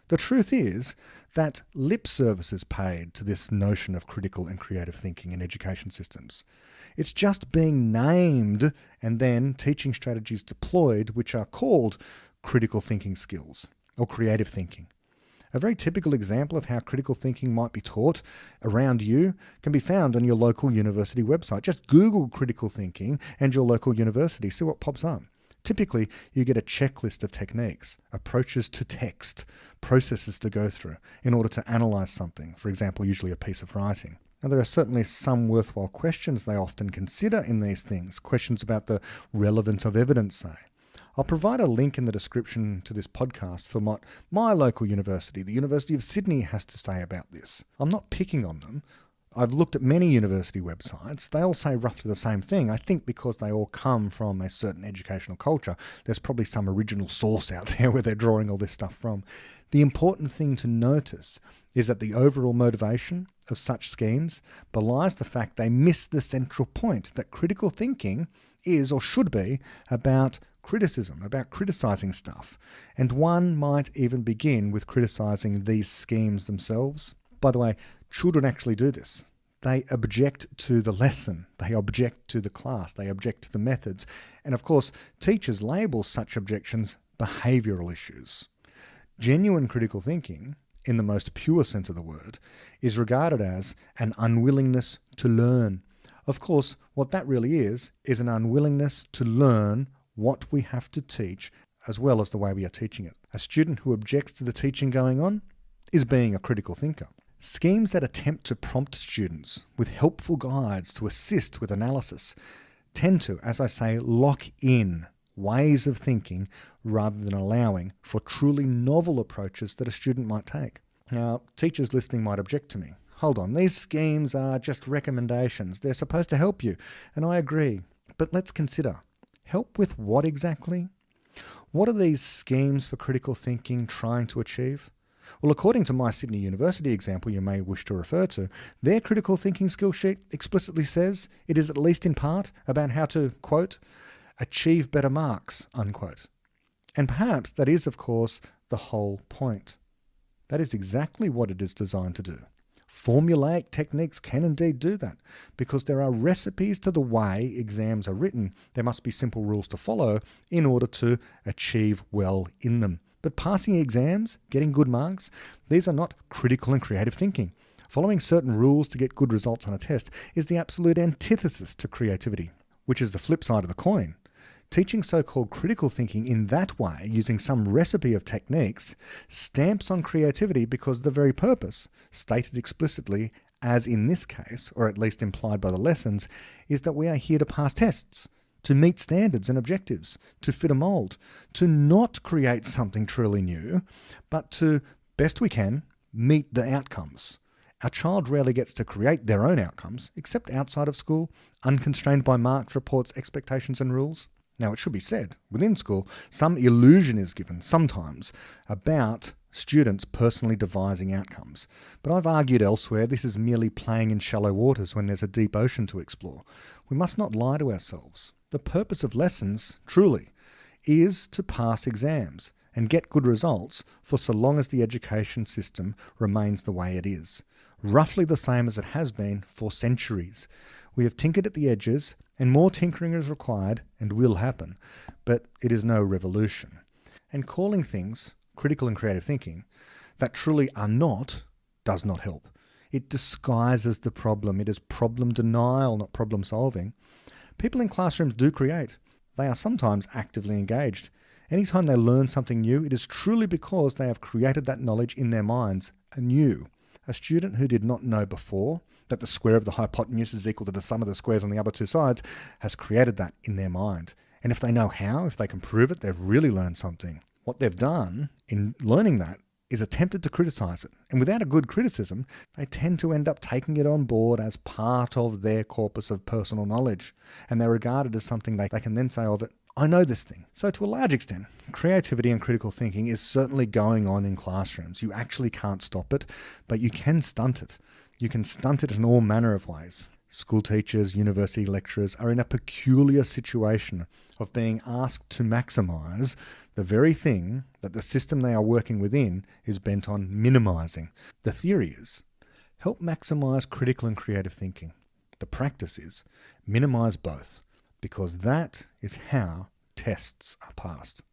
The truth is that lip service is paid to this notion of critical and creative thinking in education systems. It's just being named and then teaching strategies deployed which are called critical thinking skills or creative thinking. A very typical example of how critical thinking might be taught around you can be found on your local university website. Just Google critical thinking and your local university, see what pops up. Typically, you get a checklist of techniques, approaches to text, processes to go through in order to analyse something, for example, usually a piece of writing. Now, there are certainly some worthwhile questions they often consider in these things, questions about the relevance of evidence, say. I'll provide a link in the description to this podcast for what my local university, the University of Sydney, has to say about this. I'm not picking on them. I've looked at many university websites. They all say roughly the same thing. I think because they all come from a certain educational culture, there's probably some original source out there where they're drawing all this stuff from. The important thing to notice is that the overall motivation of such schemes belies the fact they miss the central point, that critical thinking is or should be about criticism, about criticising stuff. And one might even begin with criticising these schemes themselves. By the way, children actually do this. They object to the lesson, they object to the class, they object to the methods. And of course, teachers label such objections behavioural issues. Genuine critical thinking, in the most pure sense of the word, is regarded as an unwillingness to learn. Of course, what that really is an unwillingness to learn what we have to teach as well as the way we are teaching it. A student who objects to the teaching going on is being a critical thinker. Schemes that attempt to prompt students with helpful guides to assist with analysis tend to, as I say, lock in ways of thinking rather than allowing for truly novel approaches that a student might take. Now, teachers listening might object to me. Hold on, these schemes are just recommendations. They're supposed to help you, and I agree. But let's consider, help with what exactly? What are these schemes for critical thinking trying to achieve? Well, according to my Sydney University example you may wish to refer to, their critical thinking skill sheet explicitly says it is at least in part about how to, quote, achieve better marks, unquote. And perhaps that is, of course, the whole point. That is exactly what it is designed to do. Formulaic techniques can indeed do that, because there are recipes to the way exams are written. There must be simple rules to follow in order to achieve well in them. But passing exams, getting good marks, these are not critical and creative thinking. Following certain rules to get good results on a test is the absolute antithesis to creativity, which is the flip side of the coin. Teaching so-called critical thinking in that way, using some recipe of techniques, stamps on creativity because the very purpose, stated explicitly, as in this case, or at least implied by the lessons, is that we are here to pass tests, to meet standards and objectives, to fit a mould, to not create something truly new, but to, best we can, meet the outcomes. Our child rarely gets to create their own outcomes, except outside of school, unconstrained by marks, reports, expectations and rules. Now, it should be said, within school, some illusion is given sometimes about students personally devising outcomes. But I've argued elsewhere this is merely playing in shallow waters when there's a deep ocean to explore. We must not lie to ourselves. The purpose of lessons, truly, is to pass exams and get good results for so long as the education system remains the way it is. Roughly the same as it has been for centuries. We have tinkered at the edges, and more tinkering is required and will happen, but it is no revolution. And calling things, critical and creative thinking, that truly are not, does not help. It disguises the problem. It is problem denial, not problem solving. People in classrooms do create. They are sometimes actively engaged. Anytime they learn something new, it is truly because they have created that knowledge in their minds anew. A student who did not know before that the square of the hypotenuse is equal to the sum of the squares on the other two sides has created that in their mind. And if they know how, if they can prove it, they've really learned something. What they've done in learning that is attempted to criticize it. And without a good criticism, they tend to end up taking it on board as part of their corpus of personal knowledge. And they regard it as something they can then say of it, I know this thing. So to a large extent, creativity and critical thinking is certainly going on in classrooms. You actually can't stop it, but you can stunt it. You can stunt it in all manner of ways. School teachers, university lecturers are in a peculiar situation of being asked to maximise the very thing that the system they are working within is bent on minimising. The theory is, help maximise critical and creative thinking. The practice is, minimise both, because that is how tests are passed.